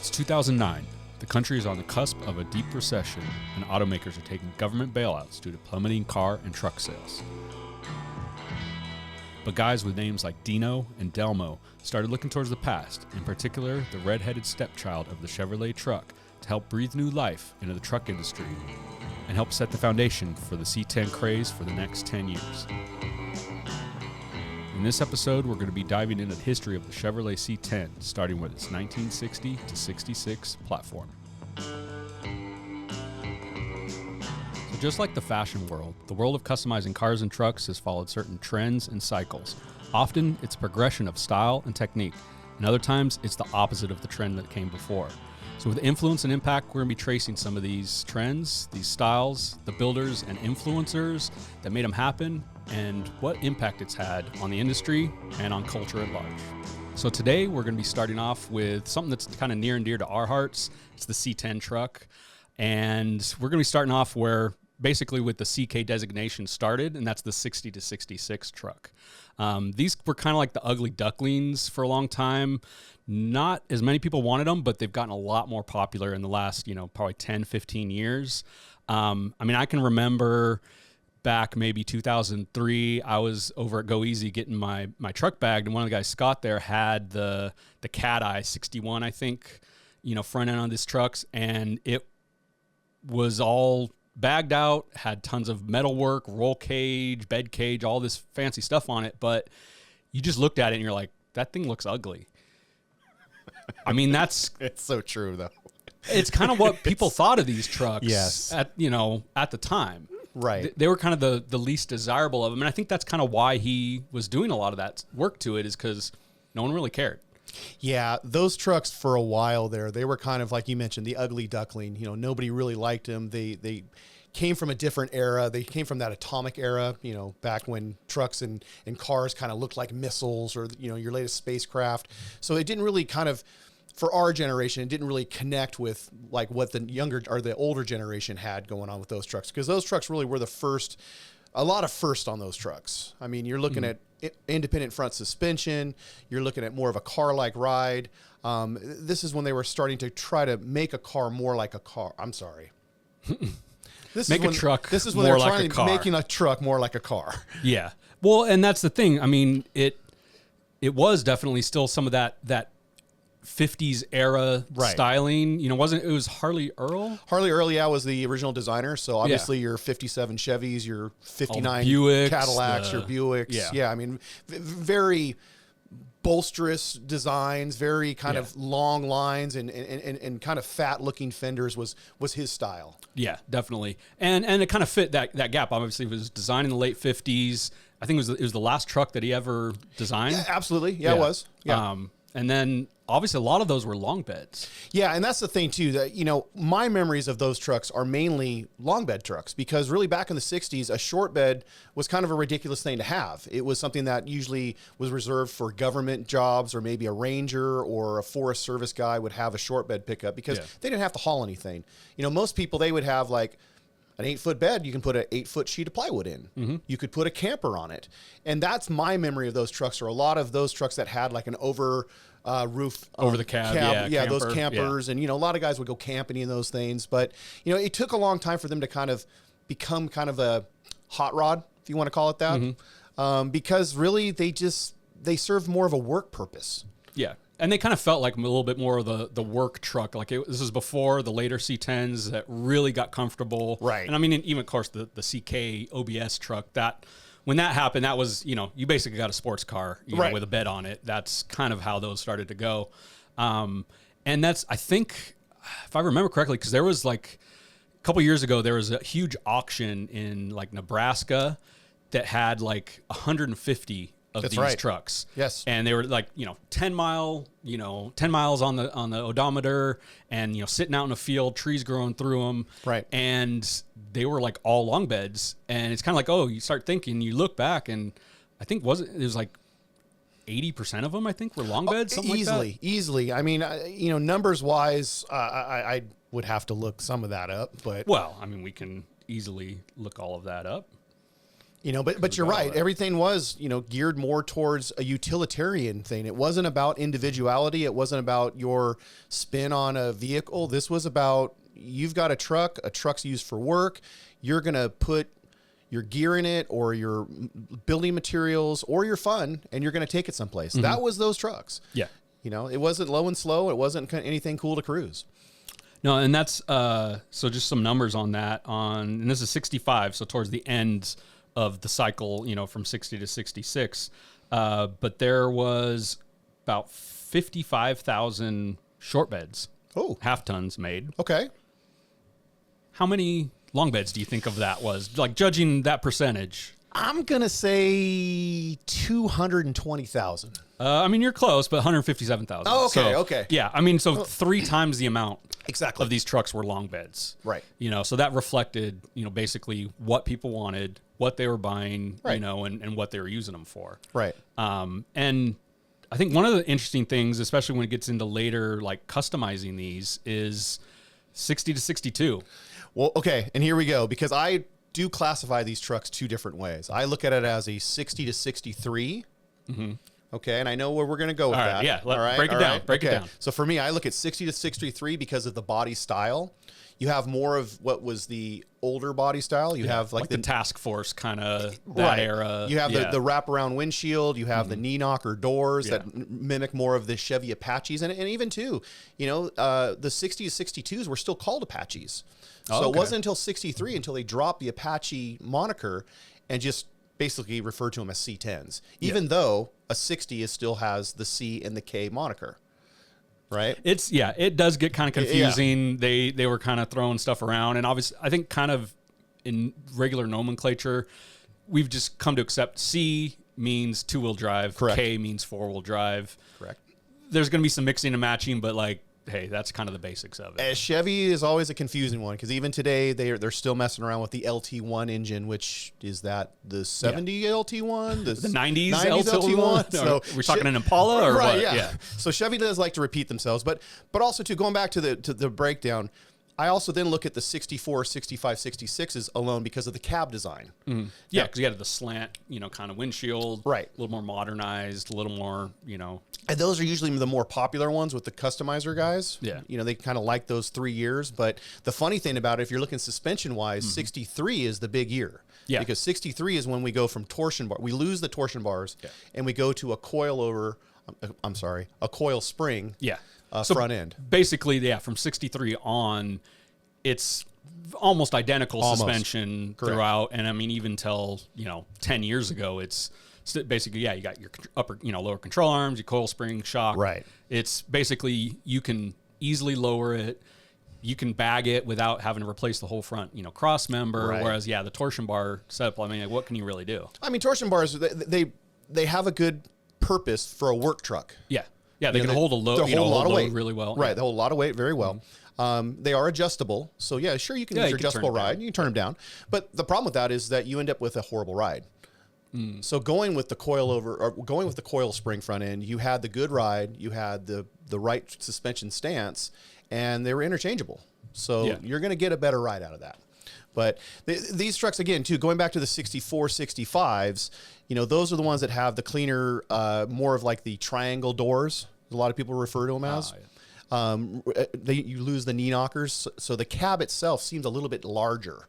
It's 2009. The country is on the cusp of a deep recession, and automakers are taking government bailouts due to plummeting car and truck sales. But guys with names like Dino and Delmo started looking towards the past, in particular the red-headed stepchild of the Chevrolet truck, to help breathe new life into the truck industry and help set the foundation for the C-10 craze for the next 10 years. In this episode, we're going to be diving into the history of the Chevrolet C-10, starting with its 1960 to 66 platform. So just like the fashion world, the world of customizing cars and trucks has followed certain trends and cycles. Often, it's a progression of style and technique, and other times, it's the opposite of the trend that came before. So with influence and impact, we're going to be tracing some of these trends, these styles, the builders and influencers that made them happen, and what impact it's had on the industry and on culture at large. So today we're going to be starting off with something that's kind of near and dear to our hearts. It's the C-10 truck. And we're going to be starting off where basically with the CK designation started, and that's the 60 to 66 truck. These were kind of like the ugly ducklings for a long time. Not as many people wanted them, but they've gotten a lot more popular in the last, probably 10, 15 years. I can remember back maybe 2003, I was over at Go Easy getting my truck bagged, and one of the guys, Scott, there had the Cat Eye 61, I think, front end on these trucks, and it was all bagged out, had tons of metal work, roll cage, bed cage, all this fancy stuff on it, but you just looked at it and you're like, that thing looks ugly. It's so true though. It's kind of what people thought of these trucks. Yes. At the time. Right. They were kind of the least desirable of them. And I think that's kind of why he was doing a lot of that work to it, is because no one really cared. Yeah, those trucks for a while there, they were kind of like you mentioned, the ugly duckling. Nobody really liked them. They came from a different era. They came from that atomic era, back when trucks and cars kind of looked like missiles or, your latest spacecraft. So it didn't really kind of, for our generation, it didn't really connect with like what the younger or the older generation had going on with those trucks, because those trucks really were a lot of first on those trucks. You're looking at independent front suspension. You're looking at more of a car-like ride. This is when they were starting to try to make a car more like a car. I'm sorry. This is when they're trying to making a truck more like a car. Yeah. Well, and that's the thing. It was definitely still some of that 50s era styling. It was Harley Earl? Harley Earl, yeah, was the original designer. So obviously your 57 Chevys, your 59 Buicks, Cadillacs, your Buicks. Yeah. Very bolsterous designs, very kind of long lines and kind of fat looking fenders was his style. Yeah, definitely. And it kind of fit that gap. Obviously, it was designed in the late 50s. I think it was the last truck that he ever designed. Yeah, absolutely. Yeah, it was. Yeah. And then obviously a lot of those were long beds. Yeah, and that's the thing too, that my memories of those trucks are mainly long bed trucks, because really back in the 60s, a short bed was kind of a ridiculous thing to have. It was something that usually was reserved for government jobs, or maybe a ranger or a Forest Service guy would have a short bed pickup, because they didn't have to haul anything. Most people, they would have like an 8-foot bed, you can put an 8-foot sheet of plywood in. Mm-hmm. You could put a camper on it. And that's my memory of those trucks, or a lot of those trucks that had like an roof over the cab. Those campers. And, a lot of guys would go camping in those things. But, it took a long time for them to kind of become kind of a hot rod, if you want to call it that. Mm-hmm. Because really they served more of a work purpose. Yeah. And they kind of felt like a little bit more of the work truck. Like this is before the later C-10s that really got comfortable. Right. And even, of course, the CK OBS truck, when that happened, that was, you basically got a sports car with a bed on it. That's kind of how those started to go. And that's, I think, if I remember correctly, because there was like a couple years ago, there was a huge auction in like Nebraska that had like 150 of these trucks. Yes. And they were like, 10 miles on the odometer, and, sitting out in a field, trees growing through them. Right. And they were like all long beds. And it's kind of like, you start thinking, you look back, and I think it was like 80% of them, I think, were long beds, something like that. Easily. Numbers wise, I would have to look some of that up, but. Well, we can easily look all of that up. But you're right. Everything was, geared more towards a utilitarian thing. It wasn't about individuality. It wasn't about your spin on a vehicle. This was about, you've got a truck's used for work. You're going to put your gear in it or your building materials or your fun, and you're going to take it someplace. Mm-hmm. That was those trucks. Yeah. It wasn't low and slow. It wasn't anything cool to cruise. No, and that's, so just some numbers on that and this is 65. So towards the end of the cycle, from 60 to 66. But there was about 55,000 short beds. Oh. Half tons made. Okay. How many long beds do you think of that was? Like, judging that percentage. I'm going to say 220,000. You're close, but 157,000. Oh, okay, okay. Yeah, so 3 times the amount exactly of these trucks were long beds. Right. So that reflected, basically what people wanted, what they were buying, right. And what they were using them for. Right. And I think one of the interesting things, especially when it gets into later, like customizing these, is 60 to 62. Well, okay, and here we go, because I do classify these trucks 2 different ways. I look at it as a 60 to 63. Mm-hmm. Okay, and I know where we're going to go with that. Yeah, break it down. Break it down. So for me, I look at 60 to 63 because of the body style. You have more of what was the older body style. You have like the task force kind of that era. You have the wraparound windshield. You have the knee knocker doors that mimic more of the Chevy Apaches. And even too, the 60s, 62s were still called Apaches. So it wasn't until 63 until they dropped the Apache moniker and just basically referred to them as C-10s, even though a 60 still has the C and the K moniker. Right. It does get kind of confusing. Yeah. They were kind of throwing stuff around, and obviously I think kind of in regular nomenclature, we've just come to accept C means 2-wheel drive. Correct. K means 4-wheel drive. Correct. There's going to be some mixing and matching, but like, hey, that's kind of the basics of it. Chevy is always a confusing one because even today they're still messing around with the LT1 engine, which is that the 70 LT1, the 90s LT1. So we're talking an Impala, or right? what? Yeah. So Chevy does like to repeat themselves, but also too, going back to the breakdown, I also then look at the 64, 65, 66s alone because of the cab design. Mm-hmm. Yeah, because you had the slant, kind of windshield, right? A little more modernized, a little more, And those are usually the more popular ones with the customizer guys. Yeah. They kind of like those 3 years. But the funny thing about it, if you're looking suspension-wise, 63 is the big year. Yeah. Because 63 is when we go from torsion bar. We lose the torsion bars, and we go to a coil spring. Yeah. So front end. Basically, from 63 on, it's almost identical suspension throughout. And even till, 10 years ago, it's basically, you got your upper, lower control arms, your coil spring, shock. Right. It's basically, you can easily lower it. You can bag it without having to replace the whole front, cross member. Right. Whereas, the torsion bar setup, what can you really do? Torsion bars, they have a good purpose for a work truck. Yeah. Yeah, they can hold a load, hold a lot of weight really well. Right, they hold a lot of weight very well. Mm-hmm. They are adjustable, so sure, you can use your adjustable ride. You can turn them down, but the problem with that is that you end up with a horrible ride. So going with the coil spring front end, you had the good ride, you had the right suspension stance, and they were interchangeable. So you're going to get a better ride out of that. But these trucks, again, too, going back to the 64, 65s, those are the ones that have the cleaner, more of like the triangle doors. A lot of people refer to them as. You lose the knee knockers, so the cab itself seems a little bit larger.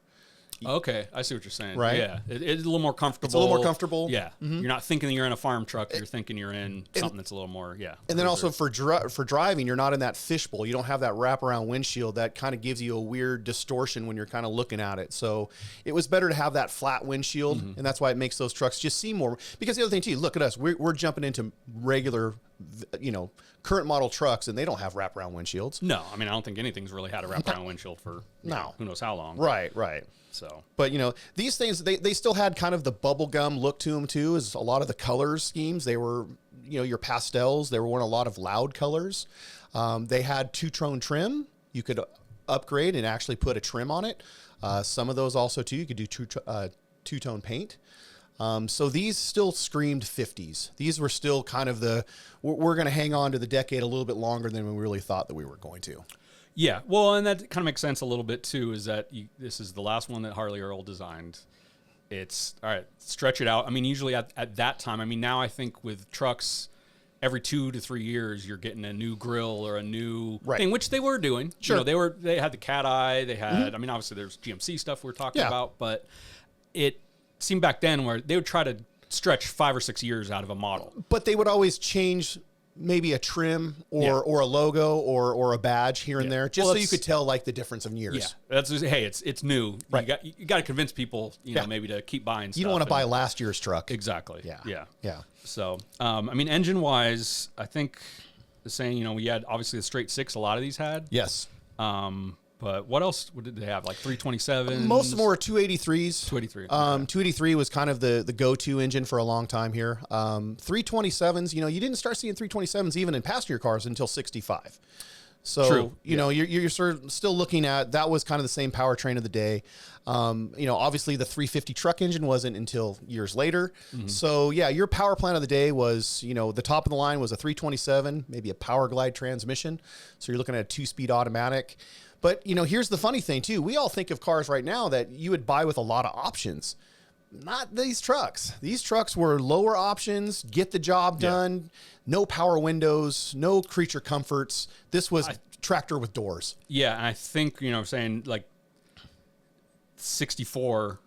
Okay, I see what you're saying. Right? Yeah, it's a little more comfortable. It's a little more comfortable. Yeah, you're not thinking you're in a farm truck. You're thinking you're in something that's a little more, And then also for driving, you're not in that fishbowl. You don't have that wraparound windshield that kind of gives you a weird distortion when you're kind of looking at it. So it was better to have that flat windshield, and that's why it makes those trucks just seem more. Because the other thing too, look at us. We're jumping into regular, current model trucks, and they don't have wraparound windshields. No, I don't think anything's really had a wraparound windshield for who knows how long. Right. So, but these things, they still had kind of the bubblegum look to them too, as a lot of the color schemes. They were, your pastels, they weren't a lot of loud colors. They had 2-tone trim. You could upgrade and actually put a trim on it. Some of those also too, you could do two-tone paint. So these still screamed 50s. These were still kind of we're going to hang on to the decade a little bit longer than we really thought that we were going to. Yeah, well, and that kind of makes sense a little bit too, is that this is the last one that Harley Earl designed. it's all right, stretch it out. I mean, usually at that time, I mean, now I think with trucks, every 2 to 3 years, you're getting a new grill or a new thing, which they were doing. Sure. You know, they had the cat eye. They had, I mean, obviously there's GMC stuff we're talking about, but it seemed back then where they would try to stretch 5 or 6 years out of a model. But they would always change maybe a trim or a logo or a badge here and there, just so you could tell like the difference in years. Yeah, that's just, hey, it's new. Right. You got to convince people, you know, maybe to keep buying stuff. You don't want to buy last year's truck. Exactly. Yeah. So, I mean, engine wise, I think the saying, you know, we had obviously the straight six. A lot of these had. Yes. But what else did they have? Like 327s? Most of them were 283s. 283. 283 was kind of the go-to engine for a long time here. 327s, you know, you didn't start seeing 327s even in passenger cars until 65. So, you know, you're sort of still looking at, that was kind of the same powertrain of the day. You know, obviously the 350 truck engine wasn't until years later. So yeah, your power plant of the day was, you know, the top of the line was a 327, maybe a power glide transmission. So you're looking at a 2-speed automatic. But, you know, here's the funny thing too. We all think of cars right now that you would buy with a lot of options. Not these trucks. These trucks were lower options, get the job done, no power windows, no creature comforts. This was tractor with doors. Yeah, and I think, you know, saying like 64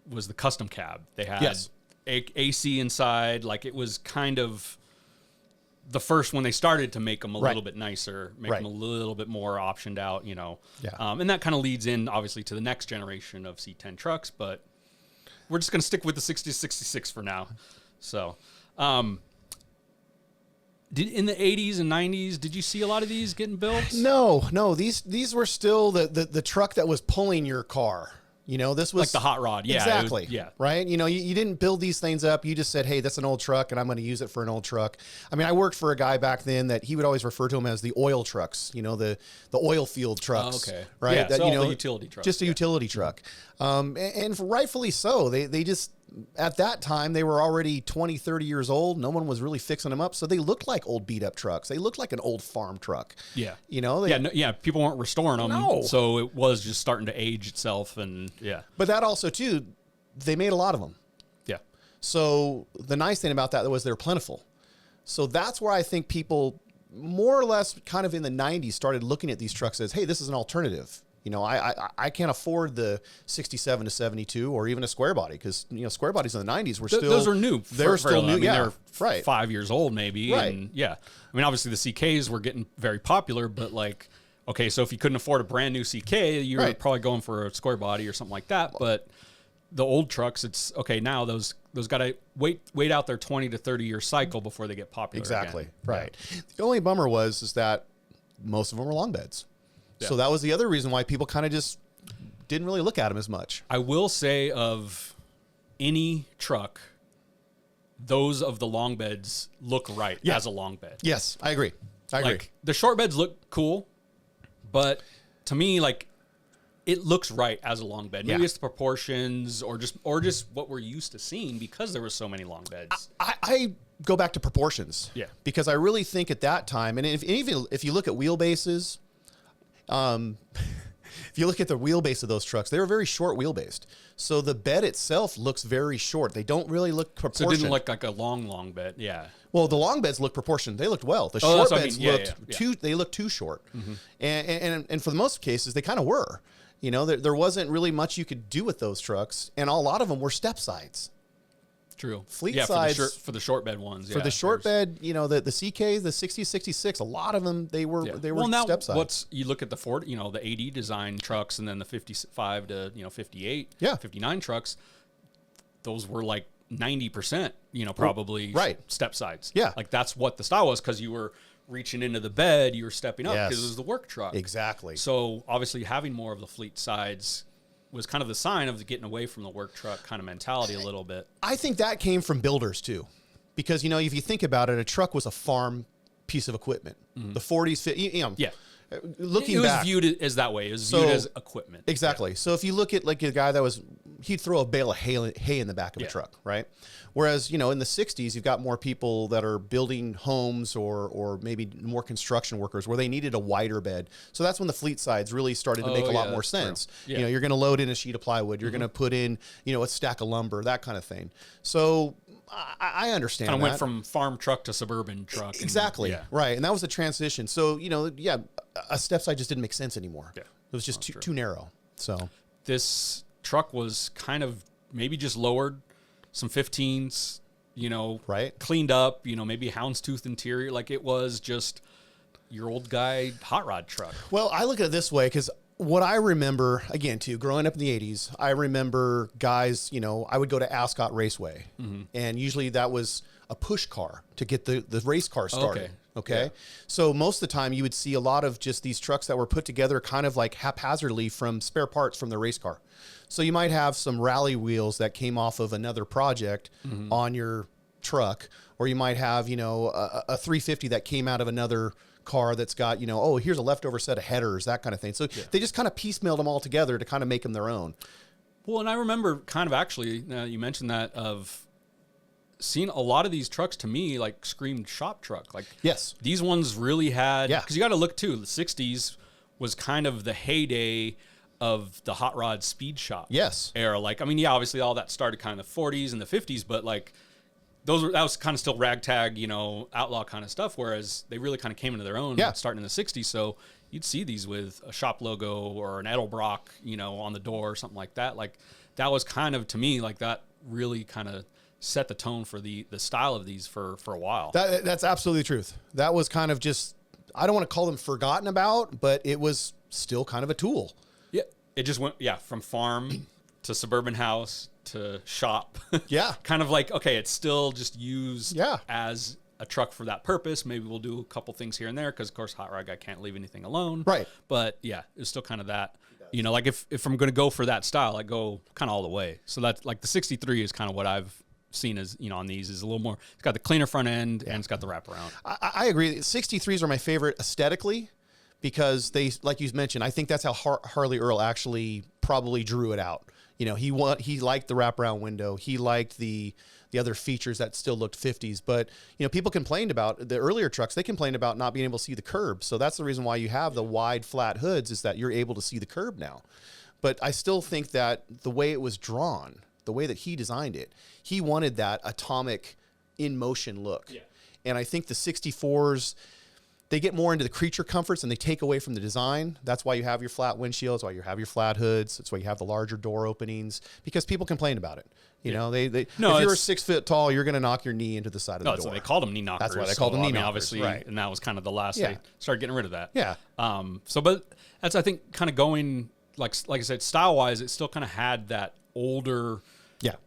was the custom cab. They had AC inside. Like it was kind of the first when they started to make them a little bit nicer, make them a little bit more optioned out, you know. And that kind of leads in obviously to the next generation of C-10 trucks, but we're just going to stick with the 60-66 for now. So, in the 80s and 90s, did you see a lot of these getting built? No. These were still the truck that was pulling your car. You know, this was like the hot rod. Yeah, exactly. Right. You know, you didn't build these things up. You just said, hey, that's an old truck and I'm going to use it for an old truck. I mean, I worked for a guy back then that he would always refer to them as the oil trucks, you know, the oil field trucks. Oh, okay. Right. Yeah, that, so you know, the utility truck. Just a utility truck. And rightfully so. They just, at that time, they were already 20, 30 years old. No one was really fixing them up. So they looked like old beat up trucks. They looked like an old farm truck. Yeah. You know? People weren't restoring them. No. So it was just starting to age itself. And But that also, too, they made a lot of them. Yeah. So the nice thing about that was they're plentiful. So that's where I think people more or less kind of in the 90s started looking at these trucks as, hey, this is an alternative. You know, I can't afford the 67 to 72 or even a square body because, you know, square bodies in the 90s were still... Those are new. They're still new. I mean, they're 5 years old maybe. Right. And I mean, obviously the CKs were getting very popular, but like, okay, so if you couldn't afford a brand new CK, you were probably going for a square body or something like that. But the old trucks, it's okay. Now those got to wait out their 20 to 30 year cycle before they get popular. Exactly. Again. Right. Yeah. The only bummer is that most of them were long beds. Yeah. So that was the other reason why people kind of just didn't really look at them as much. I will say of any truck, those of the long beds look right as a long bed. Yes, I agree. Like the short beds look cool, but to me, like it looks right as a long bed. Maybe it's the proportions or just what we're used to seeing because there were so many long beds. I go back to proportions. Yeah. Because I really think at that time, and even if you look at wheelbases, if you look at the wheelbase of those trucks, they were very short wheelbased. So the bed itself looks very short. They don't really look proportioned. So it didn't look like a long bed. Yeah. Well, the long beds look proportioned. They looked well. The short beds looked too short. Mm-hmm. And for the most cases, they kind of were. You know, there wasn't really much you could do with those trucks. And a lot of them were step sides. True. Fleet sides for the short bed ones. For the short bed, you know, the CKs, the 60, 66, a lot of them they were step sides. You look at the Ford, you know, the 80 design trucks and then the 55 to 58, 59 trucks. Those were like 90%, you know, probably step sides. Yeah, like that's what the style was because you were reaching into the bed, you were stepping up because it was the work truck. Exactly. So obviously having more of the fleet sides was kind of the sign of the getting away from the work truck kind of mentality a little bit. I think that came from builders too, because, you know, if you think about it, a truck was a farm piece of equipment. Mm-hmm. The 40s, you know, Looking it was back, viewed as that way. It was viewed as equipment. Exactly. So if you look at like a guy that he'd throw a bale of hay in the back of a truck, right? Whereas, in the 60s, you've got more people that are building homes or maybe more construction workers where they needed a wider bed. So that's when the fleet sides really started to make a lot more sense. Yeah. You're going to load in a sheet of plywood. You're going to put in, a stack of lumber, that kind of thing. So I understand Kind of that. went from farm truck to suburban truck. Exactly. Right. And that was the transition. So, a step side just didn't make sense anymore. Yeah. It was just too narrow. So this truck was kind of maybe just lowered, some 15s, right, cleaned up, maybe houndstooth interior. Like it was just your old guy hot rod truck. Well, I look at it this way because what I remember, again, too, growing up in the 80s, I remember guys, I would go to Ascot Raceway, and usually that was a push car to get the race car started. Okay. Yeah. So most of the time you would see a lot of just these trucks that were put together kind of like haphazardly from spare parts from the race car. So you might have some rally wheels that came off of another project on your truck, or you might have, a 350 that came out of another car that's got, here's a leftover set of headers, that kind of thing. So they just kind of piecemealed them all together to kind of make them their own. Well, and I remember kind of actually, you mentioned that, of seeing a lot of these trucks to me like screamed shop truck. Like, yes, these ones really had, because you got to look too, the 60s was kind of the heyday of the hot rod speed shop era. Like, I mean, obviously all that started kind of the 40s and the 50s, but like that was kind of still ragtag, outlaw kind of stuff. Whereas they really kind of came into their own starting in the 60s. So you'd see these with a shop logo or an Edelbrock, on the door or something like that. Like that was kind of, to me, like that really kind of set the tone for the style of these for a while. That's absolutely the truth. That was kind of just, I don't want to call them forgotten about, but it was still kind of a tool. Yeah. It just went, from farm to suburban house to shop. Yeah. Kind of like, okay, it's still just used Yeah. as a truck for that purpose. Maybe we'll do a couple things here and there because, of course, hot rod guy can't leave anything alone. Right. But yeah, it's still kind of that. Like if I'm going to go for that style, I go kind of all the way. So that's like the 63 is kind of what I've seen as, on these is a little more, it's got the cleaner front end and it's got the wraparound. I agree. 63s are my favorite aesthetically because they, like you mentioned, I think that's how Harley Earl actually probably drew it out. He liked the wraparound window. He liked the other features that still looked 50s. But, people complained about the earlier trucks. They complained about not being able to see the curb. So that's the reason why you have the wide flat hoods, is that you're able to see the curb now. But I still think that the way it was drawn, the way that he designed it, he wanted that atomic in motion look. Yeah. And I think the 64s, they get more into the creature comforts and they take away from the design. That's why you have your flat windshields, that's why you have your flat hoods. That's why you have the larger door openings, because people complain about it. If you're 6 foot tall, you're going to knock your knee into the side of the door. That's why they called them knee knockers. That's why they called them knee knockers. Obviously, right. And that was kind of the last they started getting rid of that. Yeah. But that's, I think, kind of going, like I said, style wise, it still kind of had that older,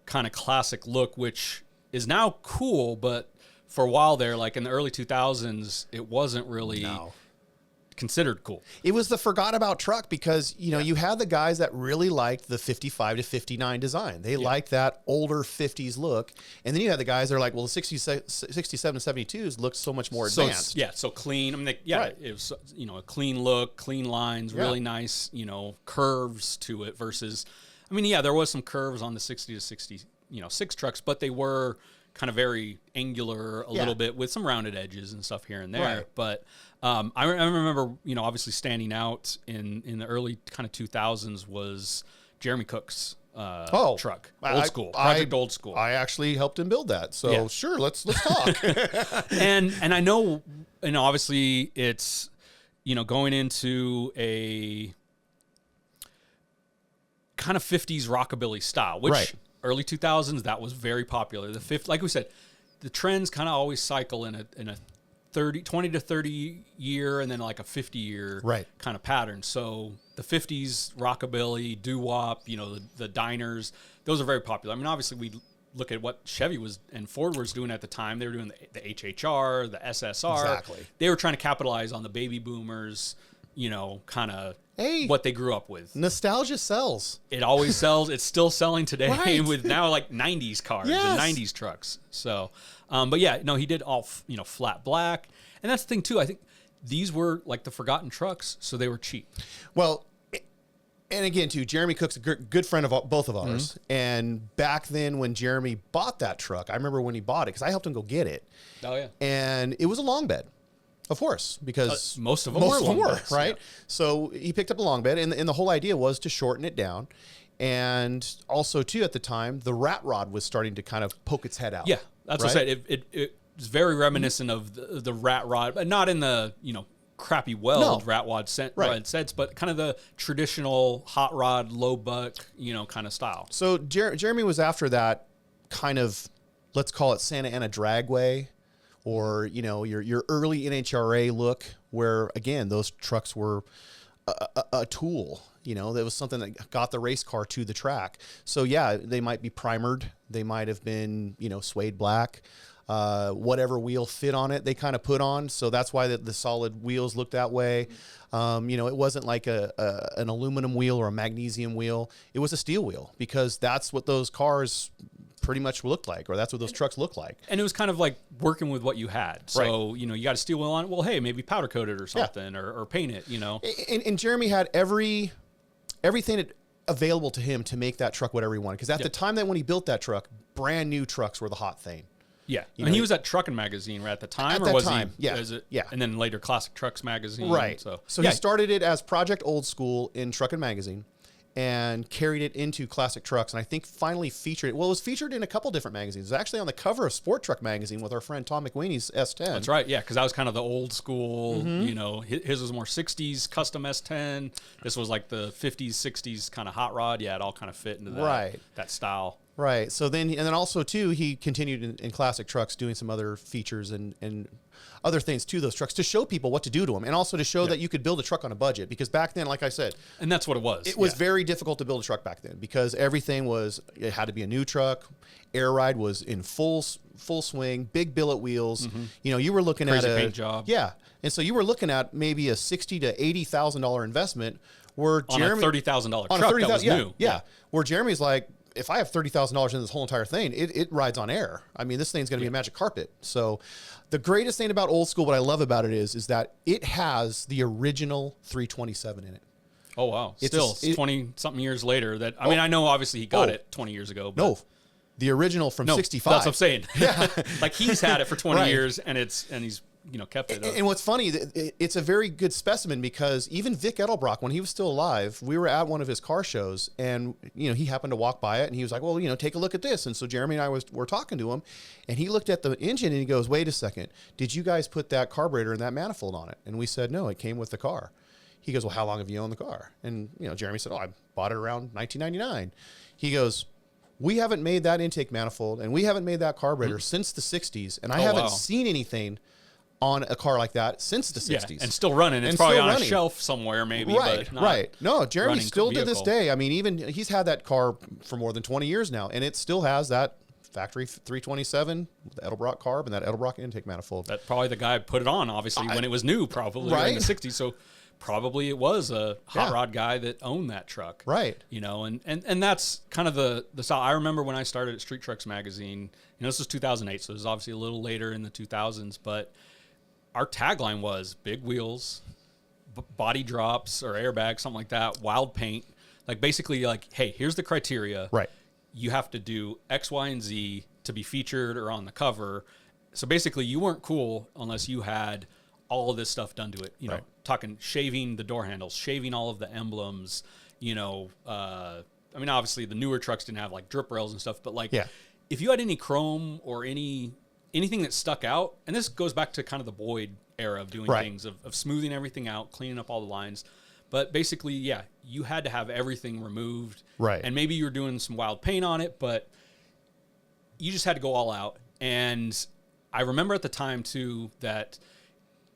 kind of classic look, which is now cool, but for a while there, like in the early 2000s, it wasn't really considered cool. It was the forgot about truck because, you had the guys that really liked the 55 to 59 design. They liked that older 50s look. And then you had the guys that are like, well, the 67 and 72s looked so much more advanced. So clean. I mean, right. It was, a clean look, clean lines, really nice, curves to it versus, I mean, there was some curves on the 60 to 66 trucks, but they were kind of very angular a little bit with some rounded edges and stuff here and there. Right. But I remember, obviously standing out in the early kind of 2000s was Jeremy Cook's truck. Old school. Project Old School. I actually helped him build that. So sure, let's talk. and I know, obviously it's, going into a kind of 50s rockabilly style, which early 2000s, that was very popular. Like we said, the trends kind of always cycle in a 20 to 30 year and then like a 50 year kind of pattern. So the 50s rockabilly, doo-wop, the diners, those are very popular. I mean, obviously we look at what Chevy was and Ford was doing at the time. They were doing the HHR, the SSR. Exactly. They were trying to capitalize on the baby boomers, kind of what they grew up with. Nostalgia sells. It always sells. It's still selling today with now like 90s cars and 90s trucks. So, but he did all, flat black. And that's the thing too. I think these were like the forgotten trucks, so they were cheap. Well, and again, too, Jeremy Cook's a good friend of both of ours. And back then when Jeremy bought that truck, I remember when he bought it, because I helped him go get it. Oh, yeah. And it was a long bed, of course, because most of them were long beds, right? Yeah. So he picked up a long bed, and the whole idea was to shorten it down. And also, too, at the time, the rat rod was starting to kind of poke its head out. Yeah, that's what I said. It was very reminiscent of the rat rod, but not in the, crappy weld rat rod sense, but kind of the traditional hot rod, low buck, kind of style. So Jeremy was after that kind of, let's call it Santa Ana dragway, or, your early NHRA look, where, again, those trucks were a tool. That was something that got the race car to the track. So, yeah, they might be primered. They might have been, suede black. Whatever wheel fit on it, they kind of put on. So that's why the solid wheels looked that way. It wasn't like an aluminum wheel or a magnesium wheel. It was a steel wheel, because that's what those cars pretty much looked like, or that's what those trucks look like. And it was kind of like working with what you had. So, you got a steel wheel on it. Well, hey, maybe powder coat it or something, or paint it, And Jeremy had everything available to him to make that truck whatever he wanted. Because at the time that when he built that truck, brand new trucks were the hot thing. Yeah, he was at Truckin magazine right at the time, or was he? Yeah, and then later Classic Trucks magazine. Right. So he started it as Project Old School in Truckin magazine, and carried it into Classic Trucks, and I think finally featured it. Well, it was featured in a couple different magazines. It was actually on the cover of Sport Truck magazine with our friend Tom McWaney's S10. That's right. Yeah, because that was kind of the old school. His was more '60s custom S10. This was like the '50s, '60s kind of hot rod. Yeah, it all kind of fit into that style. Right. So then also too, he continued in Classic Trucks doing some other features and other things to those trucks to show people what to do to them, and also to show that you could build a truck on a budget. Because back then, like I said, and that's what it was. It was very difficult to build a truck back then, because everything it had to be a new truck. Air ride was in full swing, big billet wheels. You were looking Crazy at paint job. Yeah, and so you were looking at maybe a $60,000 to $80,000 investment. Where Jeremy on a $30,000 truck that was new. Yeah, where Jeremy's like, if I have $30,000 in this whole entire thing, it rides on air. I mean, this thing's going to be a magic carpet. So the greatest thing about Old School, what I love about it is that it has the original 327 in it. Oh, wow. It's 20-something years later that, I mean, I know obviously he got it 20 years ago. But no, the original from 65. That's what I'm saying. Yeah. Like he's had it for 20 years and he's kept it up. And what's funny, it's a very good specimen, because even Vic Edelbrock, when he was still alive, we were at one of his car shows, and he happened to walk by it, and he was like, well, take a look at this. And so Jeremy and I were talking to him, and he looked at the engine and he goes, wait a second, did you guys put that carburetor and that manifold on it? And we said, no, it came with the car. He goes, well, how long have you owned the car? And Jeremy said, oh, I bought it around 1999. He goes, we haven't made that intake manifold and we haven't made that carburetor since the 60s, and I haven't seen anything on a car like that since the 60s. Yeah, and still running. It's probably on a shelf somewhere, maybe. Right, but not right. No, Jeremy still to vehicle. this day. I mean, even he's had that car for more than 20 years now, and it still has that factory 327, the Edelbrock carb, and that Edelbrock intake manifold. That probably the guy put it on, obviously, when it was new, probably in the 60s. So probably it was a hot rod guy that owned that truck. Right. And that's kind of the style. I remember when I started at Street Trucks magazine, this was 2008, so it was obviously a little later in the 2000s, but our tagline was big wheels, body drops or airbags, something like that, wild paint. Like basically like, hey, here's the criteria. Right. You have to do X, Y, and Z to be featured or on the cover. So basically you weren't cool unless you had all of this stuff done to it. Talking shaving the door handles, shaving all of the emblems, I mean, obviously the newer trucks didn't have like drip rails and stuff, but like if you had any chrome or anything that stuck out, and this goes back to kind of the Boyd era of doing things, of smoothing everything out, cleaning up all the lines. But basically, you had to have everything removed. Right. And maybe you were doing some wild paint on it, but you just had to go all out. And I remember at the time, too, that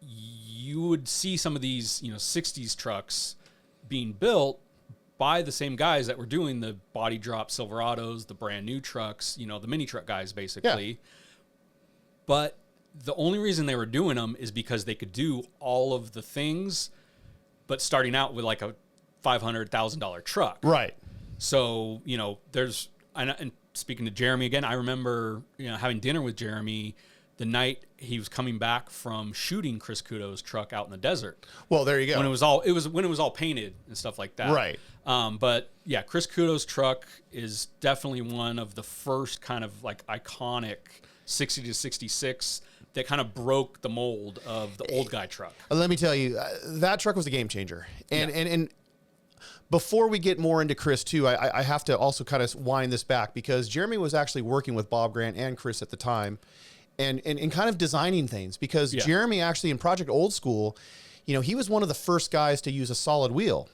you would see some of these, 60s trucks being built by the same guys that were doing the body drop Silverados, the brand new trucks, the mini truck guys, basically. Yeah. But the only reason they were doing them is because they could do all of the things, but starting out with like a $500,000 truck. Right. So, and speaking to Jeremy again, I remember, having dinner with Jeremy the night he was coming back from shooting Chris Kudo's truck out in the desert. Well, there you go. When it was all painted and stuff like that. Right. But yeah, Chris Kudo's truck is definitely one of the first kind of like iconic 60 to 66 that kind of broke the mold of the old guy truck. Let me tell you, that truck was a game changer. And before we get more into Chris too, I have to also kind of wind this back, because Jeremy was actually working with Bob Grant and Chris at the time and kind of designing things, because Jeremy actually in Project Old School, you know, he was one of the first guys to use a solid wheel.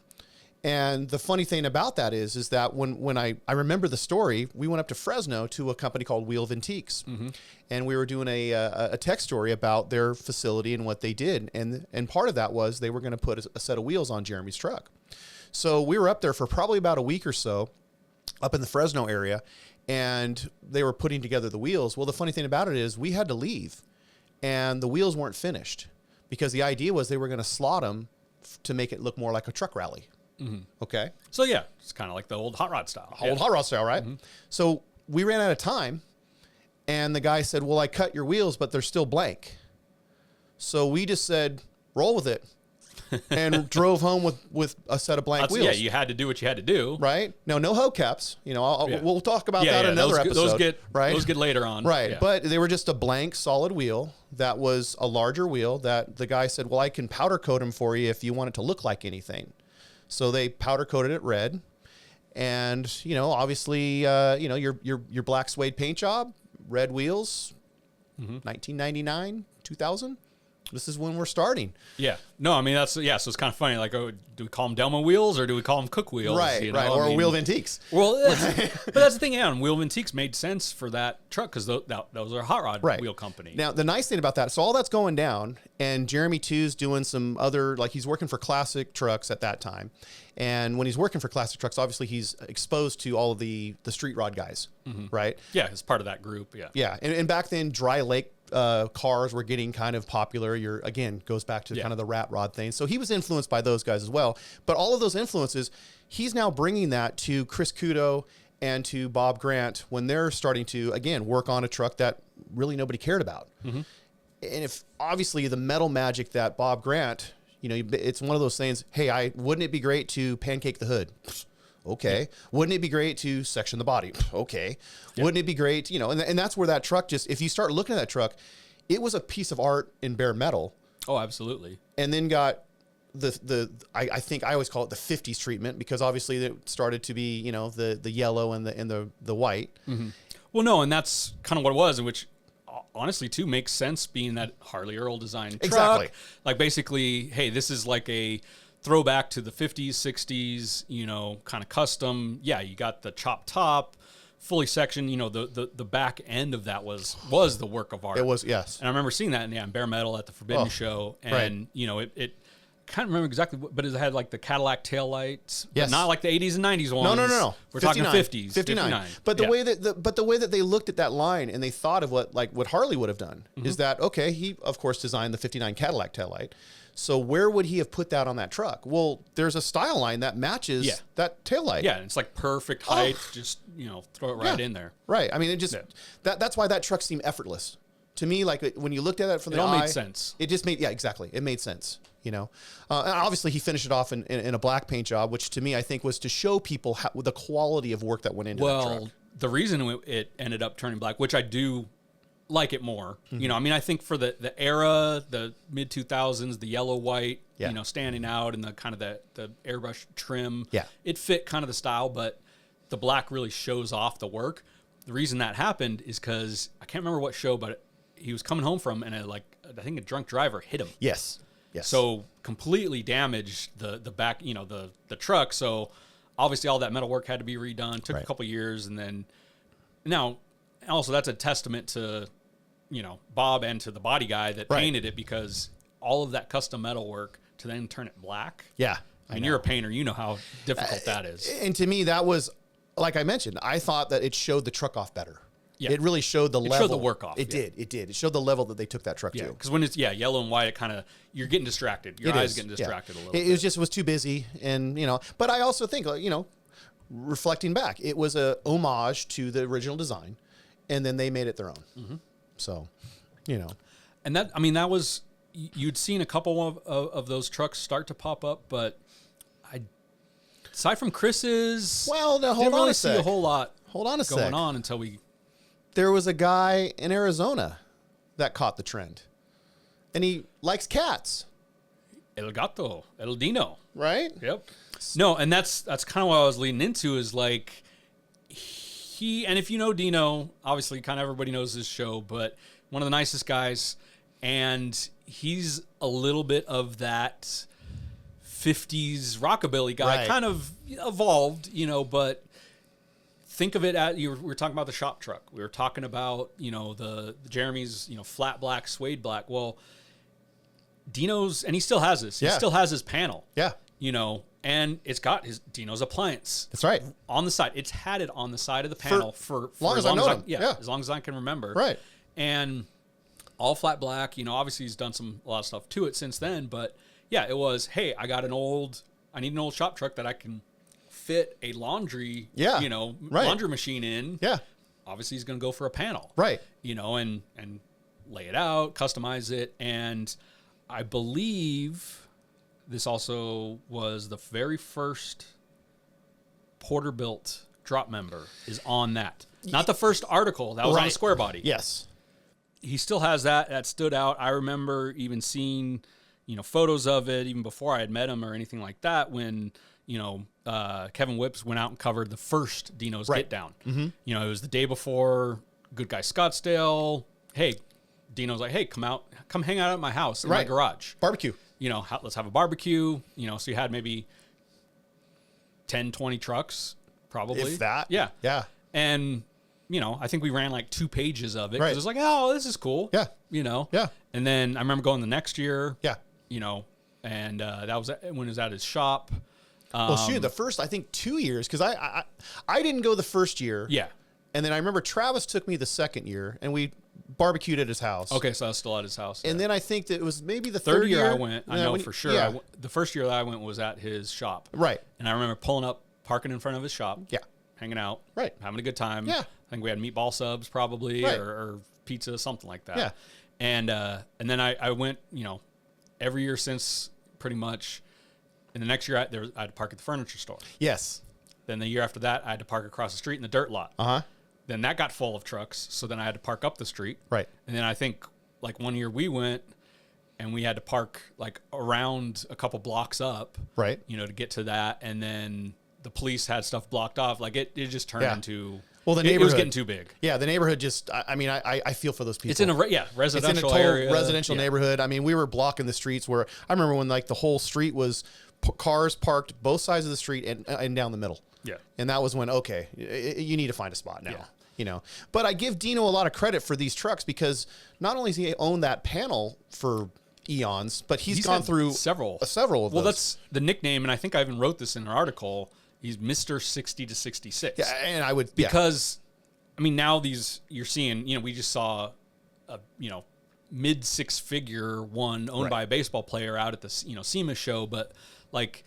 And the funny thing about that is that when I remember the story, we went up to Fresno to a company called Wheel of Antiques, and we were doing a tech story about their facility and what they did. And part of that was they were going to put a set of wheels on Jeremy's truck. So we were up there for probably about a week or so up in the Fresno area, and they were putting together the wheels. Well, the funny thing about it is we had to leave, and the wheels weren't finished, because the idea was they were going to slot them to make it look more like a truck rally. Okay. So yeah, it's kind of like the old hot rod style. Old hot rod style, right? So we ran out of time, and the guy said, well, I cut your wheels, but they're still blank. So we just said, roll with it, and drove home with a set of blank wheels. Yeah, you had to do what you had to do. Right? No hubcaps. You know, we'll talk about that in another episode. Those get later on. Right. Yeah. But they were just a blank solid wheel that was a larger wheel that the guy said, well, I can powder coat them for you if you want it to look like anything. So they powder coated it red, and you know, obviously, you know, your black suede paint job, red wheels, 1999, 2000. This is when we're starting. Yeah. No, I mean, so it's kind of funny. Like, oh, do we call them Delmo wheels or do we call them Cook wheels? Right, you know? right. Or Wheel of Antiques. Well, but that's the thing. Yeah, and Wheel of Antiques made sense for that truck because those are a hot rod wheel company. Now, the nice thing about that, so all that's going down, and Jeremy too's doing some other, like he's working for Classic Trucks at that time. And when he's working for Classic Trucks, obviously he's exposed to all of the street rod guys, right? Yeah, as part of that group. Yeah. Yeah. And back then, dry lake cars were getting kind of popular. Again, goes back to kind of the rat rod thing. So he was influenced by those guys as well. But all of those influences, he's now bringing that to Chris Kudo and to Bob Grant when they're starting to, again, work on a truck that really nobody cared about. And if obviously the metal magic that Bob Grant, you know, it's one of those things, hey, wouldn't it be great to pancake the hood? Okay. Yeah. Wouldn't it be great to section the body? Okay. Yeah. Wouldn't it be great, you know, and that's where that truck just, if you start looking at that truck, it was a piece of art in bare metal. Oh, absolutely. And then got I think I always call it the 50s treatment, because obviously it started to be, you know, the yellow and the white. Well, no, and that's kind of what it was, in which honestly too makes sense, being that Harley Earl design truck. Exactly. Like basically, hey, this is like a throwback to the 50s, 60s, you know, kind of custom. Yeah, you got the chopped top, fully sectioned, you know, the back end of that was the work of art. It was, yes. And I remember seeing that in bare metal at the Forbidden show. And, you know, it can't remember exactly, but it had like the Cadillac taillights, but not like the 80s and 90s ones. No. We're 59, talking 50s. 59. But the way that they looked at that line and they thought of what Harley would have done is that, okay, he of course designed the 59 Cadillac taillight. So where would he have put that on that truck? Well, there's a style line that matches that taillight. Yeah, and it's like perfect height. Just, you know, throw it right in there. Right. I mean, it just that's why that truck seemed effortless to me. Like when you looked at it from the eye, it all made sense. It just made exactly. It made sense. You know, and obviously he finished it off in a black paint job, which to me I think was to show people the quality of work that went into that truck. Well, the reason it ended up turning black, which I do like it more. You know, I mean, I think for the era, the mid 2000s, the yellow white, you know, standing out, and the kind of the airbrush trim, it fit kind of the style, but the black really shows off the work. The reason that happened is because I can't remember what show, but he was coming home from, and I think a drunk driver hit him. Yes. So completely damaged the back, you know, the truck. So obviously all that metal work had to be redone. Took a couple years, and then now also that's a testament to, you know, Bob and to the body guy that painted it, because all of that custom metal work to then turn it black. Yeah. I mean, you're a painter, you know how difficult that is. And to me, that was, like I mentioned, I thought that it showed the truck off better. Yeah. It really showed the level. It showed the work off. It did. It showed the level that they took that truck to. Because when it's yellow and white, it kind of, you're getting distracted. Your eyes getting distracted a little bit. It was too busy, and you know. But I also think, you know, reflecting back, it was a homage to the original design, and then they made it their own. So, You know, And that, I mean, that was, you'd seen a couple of those trucks start to pop up, but aside from Chris's, well, now hold didn't on really a see sec. a whole lot Hold on a going sec. on until we. There was a guy in Arizona that caught the trend, and he likes cats, El Gato, El Dino. right? Yep. No, and that's kind of what I was leading into is like and if you know Dino, obviously kind of everybody knows his show, but one of the nicest guys, and he's a little bit of that 50s rockabilly guy, Right. kind of evolved, but think of it at we were talking about the shop truck. We were talking about, the Jeremy's, flat black, suede black. Well, Dino's, and he still has this. He Yeah. still has his panel. Yeah, And it's got his Dino's appliance. that's right. On the side. It's had it on the side of the panel for long as I know him. Yeah, Yeah. as long as I can remember. Right. And all flat black, obviously he's done a lot of stuff to it since then, but yeah, it was, hey, I need an old shop truck that I can fit a laundry, Yeah. Right. laundry machine in. Yeah, Obviously he's going to go for a panel. right. And lay it out, customize it. And I believe this also was the very first Porter-built drop member is on that. Not the first article. That was on a Right. square body. Yes. He still has that. That stood out. I remember even seeing, photos of it even before I had met him or anything like that when, Kevin Whips went out and covered the first Dino's Right. Get Down. Mm-hmm. It was the day before Good Guy Scottsdale. Hey, Dino's like, hey, come hang out at my house in my Right. garage. Barbecue. Let's have a barbecue. So you had maybe 10, 20 trucks, probably. If that. Yeah. Yeah. And, I think we ran like 2 pages of it. 'Cause Right. it was like, oh, this is cool. Yeah. Yeah. And then I remember going the next year. Yeah. And that was when it was at his shop. Well, shoot, the first, I think 2 years, because I didn't go the first year. Yeah. And then I remember Travis took me the second year, and we barbecued at his house. Okay, so I was still at his house. And then I think that it was maybe the third third year I went, I Yeah, know when for you- sure. Yeah. The first year that I went was at his shop. Right. And I remember pulling up, parking in front of his shop. Yeah. Hanging out. Right. Having a good time. Yeah. I think we had meatball subs probably Right. or pizza, something like that. Yeah. And then I went, every year since pretty much. And the next year I had to park at the furniture store. Yes. Then the year after that, I had to park across the street in the dirt lot. Uh-huh. Then that got full of trucks. So then I had to park up the street. Right. And then I think like one year we went and we had to park like around a couple blocks up. Right. To get to that. And then the police had stuff blocked off. Like it just turned Yeah. into, Well, the it was neighborhood- getting too big. Yeah, the neighborhood just, I feel for those people. It's in a It's residential in a total area. residential Yeah. neighborhood. I mean, we were blocking the streets where I remember when like the whole street was cars parked both sides of the street and down the middle. Yeah. And that was when, okay, you need to find a spot now. Yeah. But I give Dino a lot of credit for these trucks because not only has he owned that panel for eons, but he's gone had through several of Well, those. that's the nickname. And I think I even wrote this in an article. He's Mr. 60 to 66. Yeah, and I would Because, I mean, now you're seeing, we just saw a, mid 6-figure one owned Right. by a baseball player out at the, SEMA show. But like,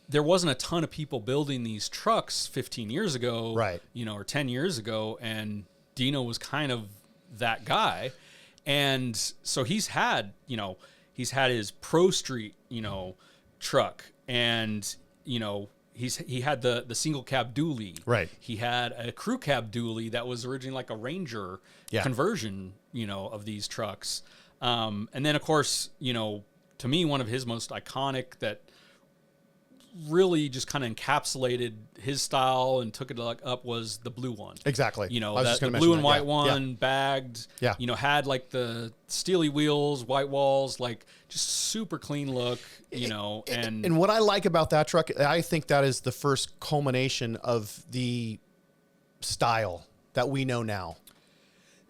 there wasn't a ton of people building these trucks 15 years ago, Right. Or 10 years ago. And Dino was kind of that guy. And so he's had his Pro Street, truck and, he had the single cab dually. Right. He had a crew cab dually that was originally like a Ranger conversion, of these trucks. And then of course, to me, one of his most iconic that really just kind of encapsulated his style and took it up was the blue one. Exactly. You know, I was that, just the gonna blue and mention white that. Yeah. one, bagged, Yeah. had like the steely wheels, white walls, like just super clean look, and what I like about that truck, I think that is the first culmination of the style that we know now.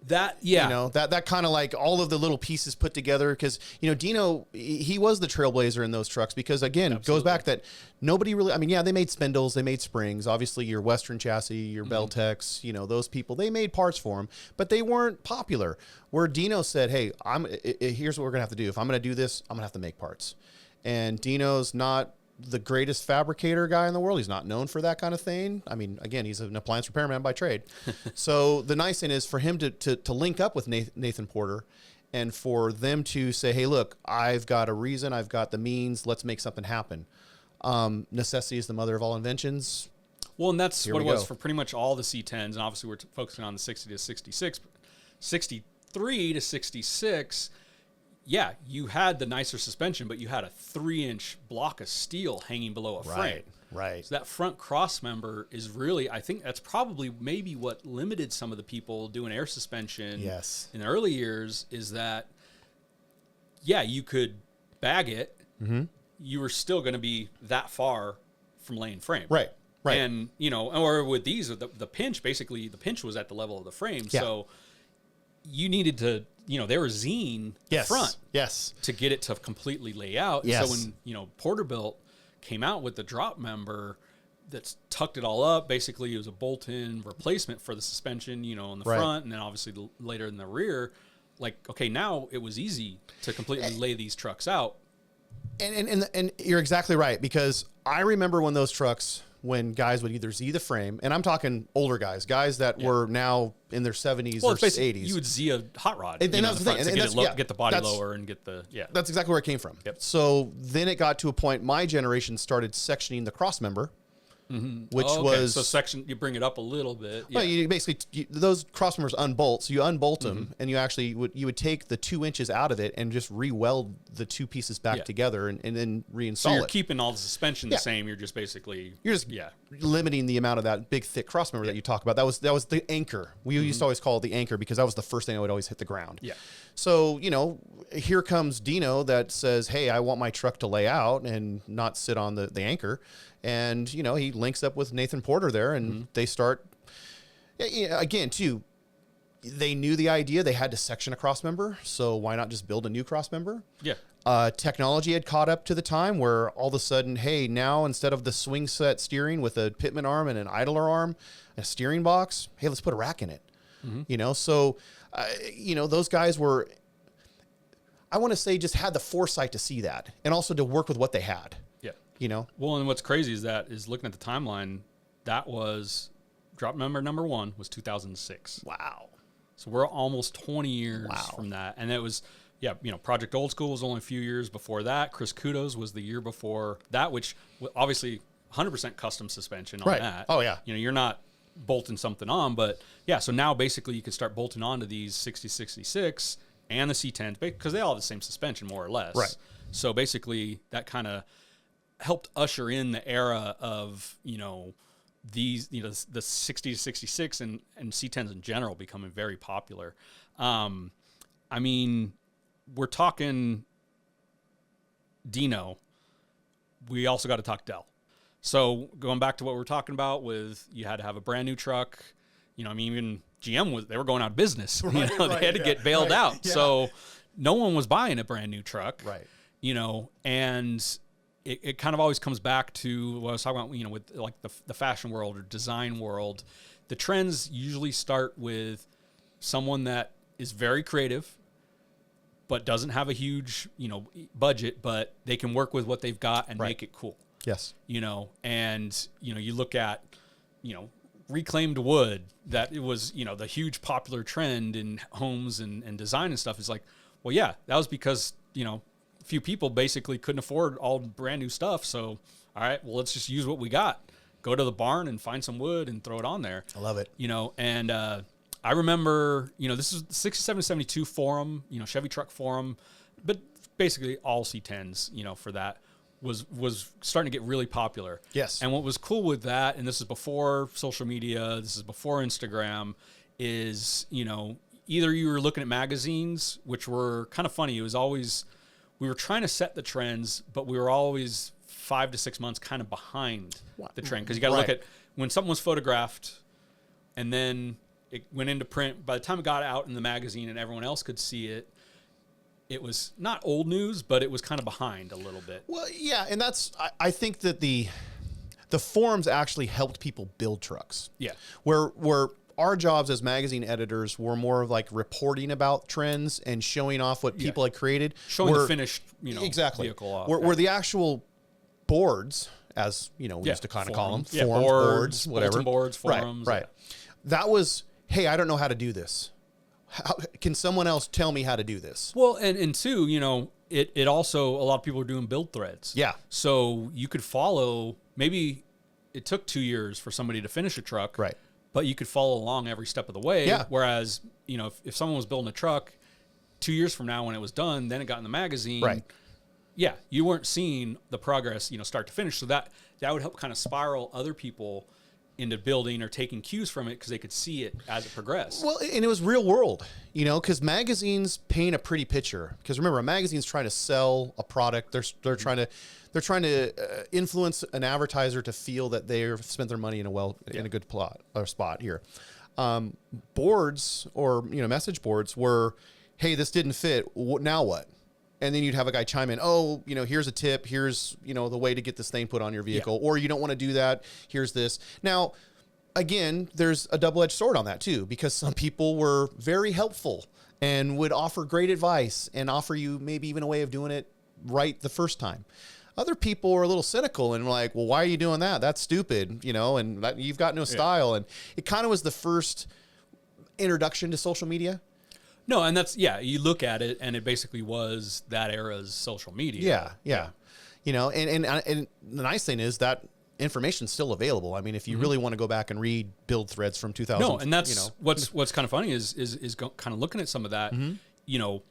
that, yeah. That kind of like all of the little pieces put together. Because, Dino, he was the trailblazer in those trucks because, again, it goes back that nobody really, they made spindles, they made springs. Obviously, your Western chassis, your Beltex, those people, they made parts for him, but they weren't popular. Where Dino said, hey, here's what we're going to have to do. If I'm going to do this, I'm going to have to make parts. And Dino's not the greatest fabricator guy in the world. He's not known for that kind of thing. I mean, again, he's an appliance repairman by trade. So the nice thing is for him to link up with Nathan Porter and for them to say, hey, look, I've got a reason, I've got the means, let's make something happen. Necessity is the mother of all inventions. Well, and that's what it was for pretty much all the C-10s, and obviously we're focusing on the 60 to 66, 63 to 66. Yeah, you had the nicer suspension, but you had a 3-inch block of steel hanging below a frame. Right. So that front cross member is really, I think that's probably maybe what limited some of the people doing air suspension in the early years, is that, yeah, you could bag it. Mm-hmm. You were still going to be that far from laying frame. Right. And, you know, or with these, the pinch, basically the pinch was at the level of the frame. Yeah. So you needed to, you know, they were zine front to get it to completely lay out. Yes. So when, you know, Porterbuilt came out with the drop member that's tucked it all up, basically it was a bolt-in replacement for the suspension, you know, in the front, and then obviously later in the rear. Like, okay, now it was easy to completely lay these trucks out. And you're exactly right, because I remember when those trucks, when guys would either Z the frame, and I'm talking older guys that were now in their 70s or 80s. You would Z a hot rod. And that's the thing. And get the body lower and get the, That's exactly where it came from. Yep. So then it got to a point, my generation started sectioning the cross member, which was... So section, you bring it up a little bit. Well, you basically, those cross members unbolt, so you unbolt them, and you actually would take the 2 inches out of it and just re-weld the two pieces back together and then reinstall it. So you're keeping all the suspension the same, you're just basically... You're just limiting the amount of that big, thick cross member that you talk about. That was the anchor. We used to always call it the anchor, because that was the first thing that would always hit the ground. Yeah. So, you know, here comes Dino that says, hey, I want my truck to lay out and not sit on the anchor. And, you know, he links up with Nathan Porter there, and they start, again, too, they knew the idea. They had to section a cross member, so why not just build a new cross member? Yeah. Technology had caught up to the time where all of a sudden, hey, now instead of the swing set steering with a pitman arm and an idler arm, a steering box, hey, let's put a rack in it. You know, so, you know, those guys were, I want to say, just had the foresight to see that, and also to work with what they had. You know? Well, and what's crazy is looking at the timeline, that was drop member number 1 was 2006. Wow. So we're almost 20 years from that. And it was, you know, Project Old School was only a few years before that. Chris Kudos was the year before that, which obviously 100% custom suspension on that. Oh, yeah. You know, you're not bolting something on, but yeah, so now basically you could start bolting onto these 60-66 and the C-10s, because they all have the same suspension, more or less. Right. So basically that kind of helped usher in the era of, you know, these, you know, the 60 to 66 and C10s in general becoming very popular. I mean, we're talking Dino. We also got to talk Del. So going back to what we're talking about with, you had to have a brand new truck. You know, I mean, even GM they were going out of business. They had to get bailed out. Yeah. So no one was buying a brand new truck. Right. You know, and it kind of always comes back to what I was talking about, you know, with like the fashion world or design world. The trends usually start with someone that is very creative, but doesn't have a huge, you know, budget, but they can work with what they've got and make it cool. Yes. You know, and, you know, you look at, you know, reclaimed wood, that it was, you know, the huge popular trend in homes and design and stuff. Is like, well, yeah, that was because, you know, few people basically couldn't afford all brand new stuff. So, all right, well, let's just use what we got. Go to the barn and find some wood and throw it on there. I love it. You know, and I remember, you know, this is the 67-72 forum, you know, Chevy truck forum, but basically all C10s, you know, for that was starting to get really popular. Yes. And what was cool with that, and this is before social media, this is before Instagram, is, you know, either you were looking at magazines, which were kind of funny. It was always, we were trying to set the trends, but we were always 5 to 6 months kind of behind the trend. Because you got to look at when something was photographed and then it went into print. By the time it got out in the magazine and everyone else could see it, it was not old news, but it was kind of behind a little bit. Well, yeah, and that's, I think that the forums actually helped people build trucks. Yeah. Where our jobs as magazine editors were more of like reporting about trends and showing off what people had created. Showing the finished, you know, vehicle off. Where the actual boards, as, you know, we used to kind of call them, forums, boards, whatever. Boards, forums. Right. That was, hey, I don't know how to do this. how can someone else tell me how to do this? Well, and two, you know, it also, a lot of people are doing build threads. Yeah. So you could follow, maybe it took 2 years for somebody to finish a truck. Right. But you could follow along every step of the way. Yeah. Whereas, you know, if someone was building a truck 2 years from now when it was done, then it got in the magazine. Right. Yeah. You weren't seeing the progress, you know, start to finish. So that would help kind of spiral other people into building or taking cues from it because they could see it as it progressed. Well, and it was real world, you know, because magazines paint a pretty picture. Because remember, a magazine's trying to sell a product. They're trying to influence an advertiser to feel that they've spent their money in a good plot or spot here. Boards or, you know, message boards were, hey, this didn't fit. Now what? And then you'd have a guy chime in, oh, you know, here's a tip. Here's, you know, the way to get this thing put on your vehicle. Yeah. Or you don't want to do that. Here's this. Now, again, there's a double-edged sword on that too, because some people were very helpful and would offer great advice and offer you maybe even a way of doing it right the first time. Other people were a little cynical and were like, well, why are you doing that? That's stupid, you know, and that, you've got no style. And it kind of was the first introduction to social media. No, and that's, yeah, you look at it and it basically was that era's social media. Yeah. You know, and the nice thing is that information's still available. I mean, if you really want to go back and read build threads from 2000. No, and that's, you know, what's kind of funny is kind of looking at some of that. You know,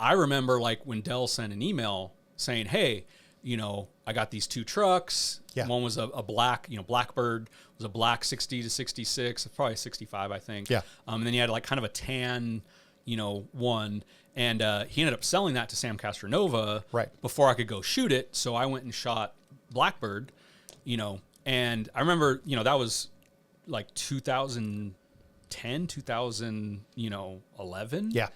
I remember like when Dell sent an email saying, hey, you know, I got these 2 trucks. Yeah. One was a black, you know, Blackbird was a black 60 to 66, probably 65, I think. Yeah. And then you had like kind of a tan, you know, one, and he ended up selling that to Sam Castronova before I could go shoot it. So I went and shot Blackbird, you know, and I remember, you know, that was like 2010, 2011. Yeah.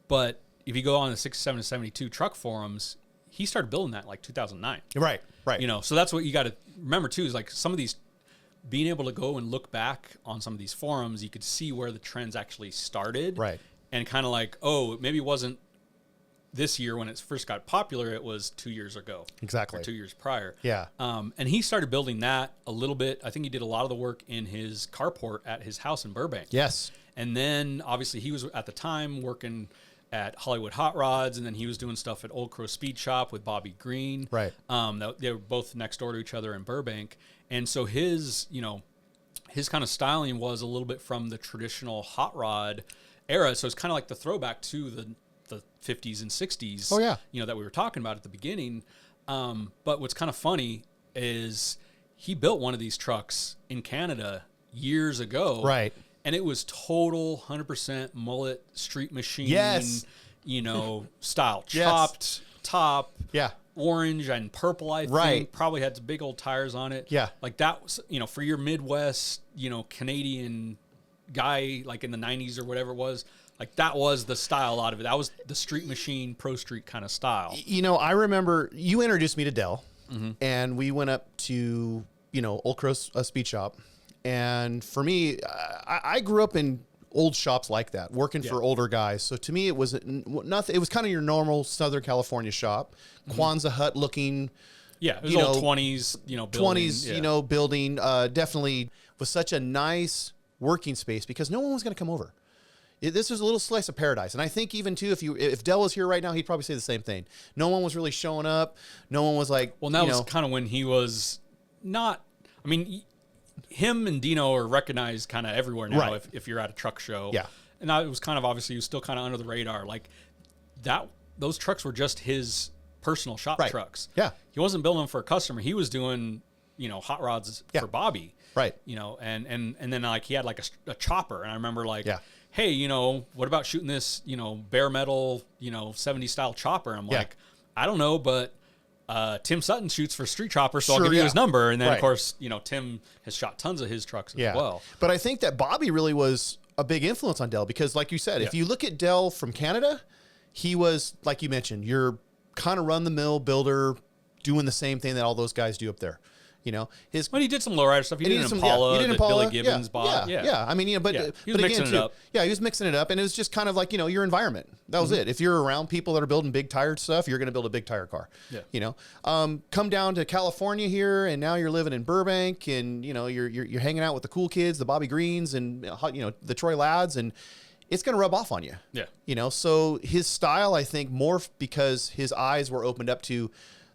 But if you go on the 67 to 72 truck forums, he started building that in like 2009. Right. You know, so that's what you got to remember too, is like some of these, being able to go and look back on some of these forums, you could see where the trends actually started. Right. And kind of like, oh, maybe it wasn't this year when it first got popular. It was 2 years ago. Exactly. Or 2 years prior. Yeah. And he started building that a little bit. I think he did a lot of the work in his carport at his house in Burbank. Yes. And then obviously he was at the time working at Hollywood Hot Rods, and then he was doing stuff at Old Crow Speed Shop with Bobby Green. Right. They were both next door to each other in Burbank. And so his, you know, his kind of styling was a little bit from the traditional hot rod era. So it's kind of like the throwback to the 50s and 60s. Oh, yeah. You know, that we were talking about at the beginning. But what's kind of funny is he built one of these trucks in Canada years ago. Right. And it was total 100% mullet street machine. Yes. You know, style. Chopped top. Yeah. Orange and purple, I think. Right. Probably had some big old tires on it. Yeah. Like that was, you know, for your Midwest, you know, Canadian guy, like in the 90s or whatever it was, like that was the style out of it. That was the street machine, pro street kind of style. You know, I remember you introduced me to Dell, and we went up to, you know, Old Crow Speed Shop. And for me, I grew up in old shops like that, working for older guys. So to me, it was nothing. It was kind of your normal Southern California shop, Kwanzaa hut looking. Yeah, it was old 20s, you know, building. 20s, you know, building. Definitely was such a nice working space because no one was going to come over. This was a little slice of paradise. And I think even too, if Dell was here right now, he'd probably say the same thing. No one was really showing up. No one was like, well, that was kind of when he was not, I mean, him and Dino are recognized kind of everywhere now if you're at a truck show. Yeah. And that was kind of, obviously, he was still kind of under the radar. Like that, those trucks were just his personal shop trucks. Yeah. He wasn't building them for a customer. He was doing, you know, hot rods for Bobby. Right. You know, and then like he had like a chopper. And I remember like, hey, you know, what about shooting this, you know, bare metal, you know, 70s style chopper? And I'm like, I don't know, but Tim Sutton shoots for Street Chopper, so I'll give you his number. And then, of course, you know, Tim has shot tons of his trucks as well. But I think that Bobby really was a big influence on Dell because, like you said, if you look at Dell from Canada, he was, like you mentioned, your kind of run-the-mill builder doing the same thing that all those guys do up there. You know, when he did some lowrider stuff, he did an Impala that Billy Gibbons bought. Yeah. I mean, you know, but he was mixing it up. Yeah, he was mixing it up, and it was just kind of like, you know, your environment. That was it. If you're around people that are building big tire stuff, you're going to build a big tire car. Yeah. You know, come down to California here, and now you're living in Burbank, and you know, you're hanging out with the cool kids, the Bobby Greens, and you know, the Troy Lads, and it's going to rub off on you. Yeah. You know, so his style, I think, morphed because his eyes were opened up to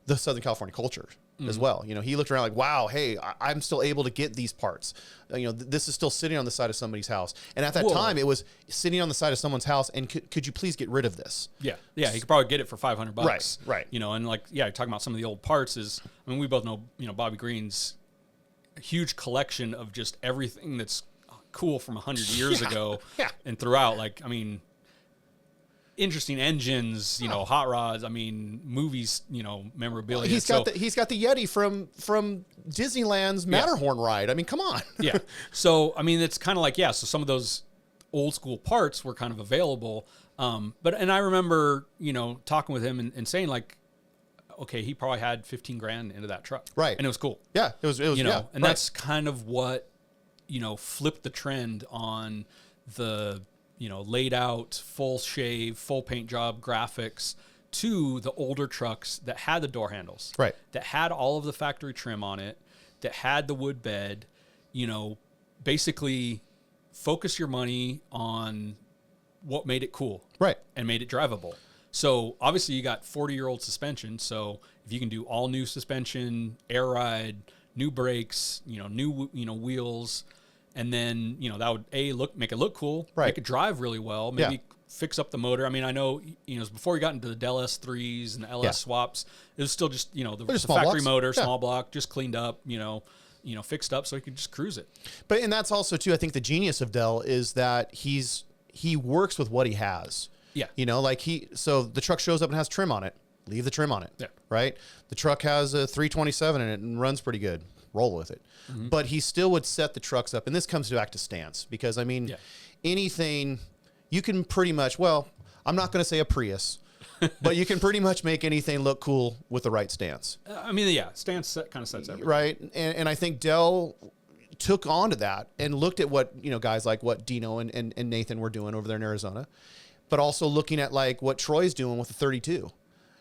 the Southern California culture as well. You know, he looked around like, wow, hey, I'm still able to get these parts. You know, this is still sitting on the side of somebody's house. And at that time, it was sitting on the side of someone's house. And could you please get rid of this? Yeah. Yeah. He could probably get it for $500. Right. You know, and like, yeah, talking about some of the old parts I mean, we both know, you know, Bobby Green's huge collection of just everything that's cool from 100 years ago and throughout. Like, I mean, interesting engines, you know, hot rods. I mean, movies, you know, memorabilia. He's got the Yeti from Disneyland's Matterhorn ride. I mean, come on. Yeah. So, I mean, it's kind of like, so some of those old school parts were kind of available. And I remember, you know, talking with him and saying like, okay, he probably had 15 grand into that truck. Right. And it was cool. Yeah. It was, you know, yeah, and that's kind of what, you know, flipped the trend on the, you know, laid out, full shave, full paint job graphics to the older trucks that had the door handles. Right. That had all of the factory trim on it, that had the wood bed, you know, basically focus your money on what made it cool. Right. And made it drivable. So obviously you got 40-year-old suspension. So if you can do all new suspension, air ride, new brakes, you know, new, you know, wheels, and then, you know, that would make it look cool, make it drive really well, maybe fix up the motor. I mean, I know, you know, before we got into the Del S3s and the LS swaps, it was still just, you know, the factory blocks. motor, small block, just cleaned up, you know, fixed up so you could just cruise it. But, and that's also too, I think the genius of Del is that he works with what he has. Yeah. You know, like so the truck shows up and has trim on it. Leave the trim on it. Yeah. Right. The truck has a 327 in it and runs pretty good. Roll with it. Mm-hmm. But he still would set the trucks up. And this comes back to stance because, I mean, anything you can pretty much, well, I'm not going to say a Prius, but you can pretty much make anything look cool with the right stance. I mean, stance kind of sets everything. Right. And I think Del took on to that and looked at what, you know, guys like what Dino and Nathan were doing over there in Arizona, but also looking at like what Troy's doing with the 32,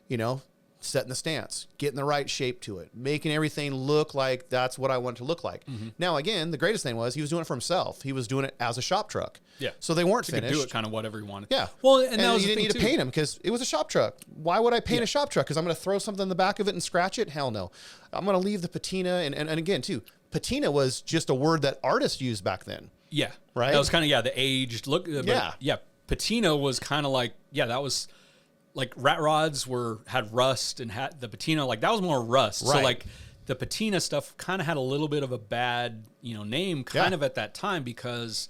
you know, setting the stance, getting the right shape to it, making everything look like that's what I want it to look like. Mm-hmm. Now, again, the greatest thing was he was doing it for himself. He was doing it as a shop truck. Yeah. So they weren't finished. He could do it kind of whatever he wanted. Yeah. Well, and that was you didn't need to paint him because it was a shop truck. Why would I paint a shop truck? Because I'm going to throw something in the back of it and scratch it? Hell no. I'm going to leave the patina. And again, too, patina was just a word that artists used back then. Yeah. Right. That was kind of, the aged look. Yeah. Patina was kind of like, that was like rat rods had rust and had the patina, like that was more rust. Right. So like the patina stuff kind of had a little bit of a bad, you know, name kind of at that time because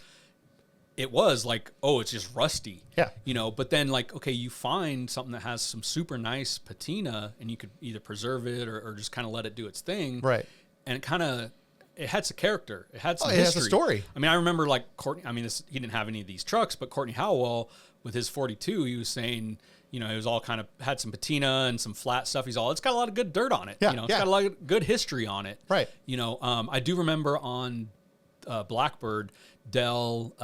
it was like, oh, it's just rusty. Yeah. You know, but then like, okay, you find something that has some super nice patina and you could either preserve it or just kind of let it do its thing. Right. And it had some character. It had some history. It has a story. I mean, I remember like Courtney, he didn't have any of these trucks, but Courtney Howell with his 42, he was saying, you know, it was all kind of had some patina and some flat stuff. It's got a lot of good dirt on it. Yeah, you know, it's got a lot of good history on it. Right. You know, I do remember on Blackbird, Del,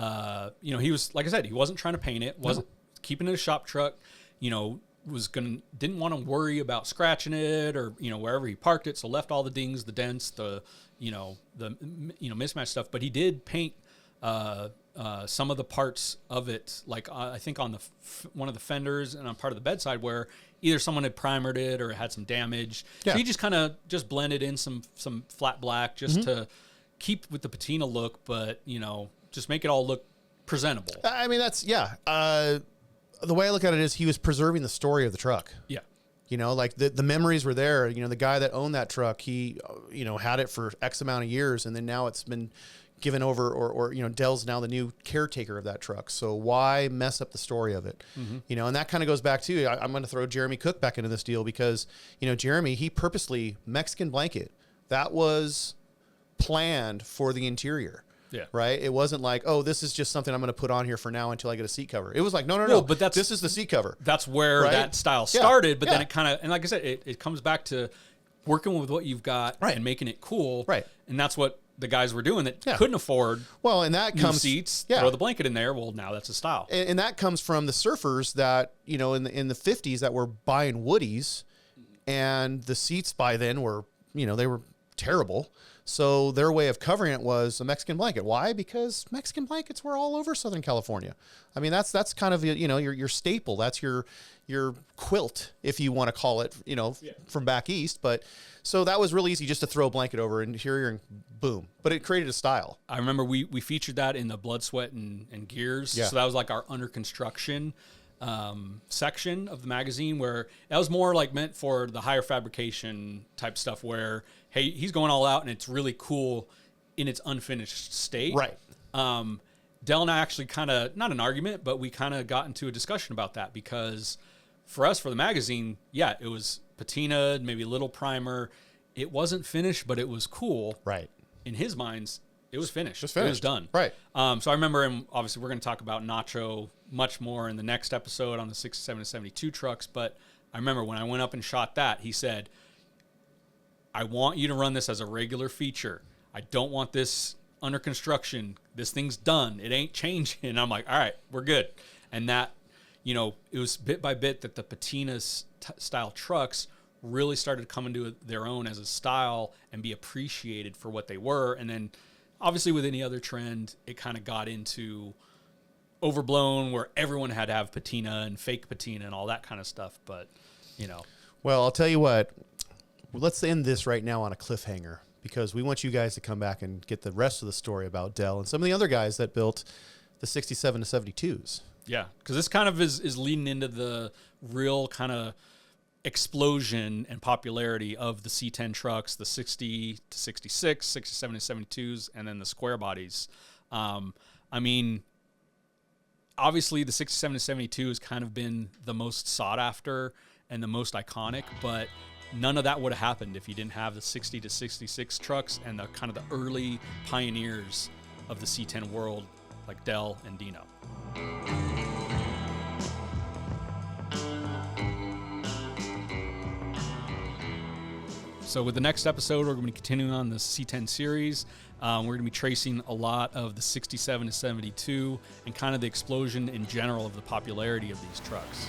you know, he was, like I said, he wasn't trying to paint it, wasn't keeping it a shop truck, you know, didn't want to worry about scratching it or, you know, wherever he parked it. So left all the dings, the dents, the mismatched stuff, but he did paint, some of the parts of it, like I think on one of the fenders and on part of the bedside where either someone had primered it or it had some damage. Yeah. So he just kind of blended in some flat black just to keep with the patina look, but, you know, just make it all look presentable. I mean, that's, the way I look at it is he was preserving the story of the truck. Yeah. You know, like the memories were there. You know, the guy that owned that truck, he, you know, had it for X amount of years, and then now it's been given over, or you know, Dell's now the new caretaker of that truck. So why mess up the story of it? Mm-hmm. You know, and that kind of goes back to, I'm going to throw Jeremy Cook back into this deal because, you know, Jeremy, he purposely Mexican blanket. That was planned for the interior. Yeah. Right. It wasn't like, oh, this is just something I'm going to put on here for now until I get a seat cover. It was like, no. But this is the seat cover. That's where that style started. But then it kind of, and like I said, it comes back to working with what you've got and making it cool. Right. And that's what the guys were doing that couldn't afford. Well, and that comes seats. Throw the blanket in there. Well, now that's a style. And that comes from the surfers that, you know, in the 50s that were buying Woodies, and the seats by then were, you know, they were terrible. So their way of covering it was a Mexican blanket. Why? Because Mexican blankets were all over Southern California. I mean, that's kind of, you know, your staple. That's your quilt, if you want to call it, you know, from back east. But so that was really easy just to throw a blanket over interior and boom. But it created a style. I remember we featured that in the Blood, Sweat, and Gears. Yeah. So that was like our under construction section of the magazine, where that was more like meant for the higher fabrication type stuff where, hey, he's going all out and it's really cool in its unfinished state. Right. Del and I actually kind of, not an argument, but we kind of got into a discussion about that, because for us, for the magazine, yeah, it was patinaed, maybe a little primer. It wasn't finished, but it was cool. Right. In his minds, it was finished. It was done. Right. So I remember him, obviously we're going to talk about Nacho much more in the next episode on the 67 to 72 trucks. But I remember when I went up and shot that, he said, I want you to run this as a regular feature. I don't want this under construction. This thing's done. It ain't changing. And I'm like, all right, we're good. And that, you know, it was bit by bit that the patina style trucks really started coming to their own as a style and be appreciated for what they were. And then obviously with any other trend, it kind of got into overblown where everyone had to have patina and fake patina and all that kind of stuff. But, you know. Well, I'll tell you what, let's end this right now on a cliffhanger, because we want you guys to come back and get the rest of the story about Del and some of the other guys that built the 67 to 72s. Yeah, because this kind of is leading into the real kind of explosion and popularity of the C-10 trucks, the 60 to 66, 67 to 72s, and then the square bodies. I mean, obviously the 67 to 72 has kind of been the most sought after and the most iconic, but none of that would have happened if you didn't have the 60 to 66 trucks and the kind of the early pioneers of the C-10 world like Del and Dino. So with the next episode, we're going to be continuing on the C-10 series. We're going to be tracing a lot of the 67 to 72 and kind of the explosion in general of the popularity of these trucks.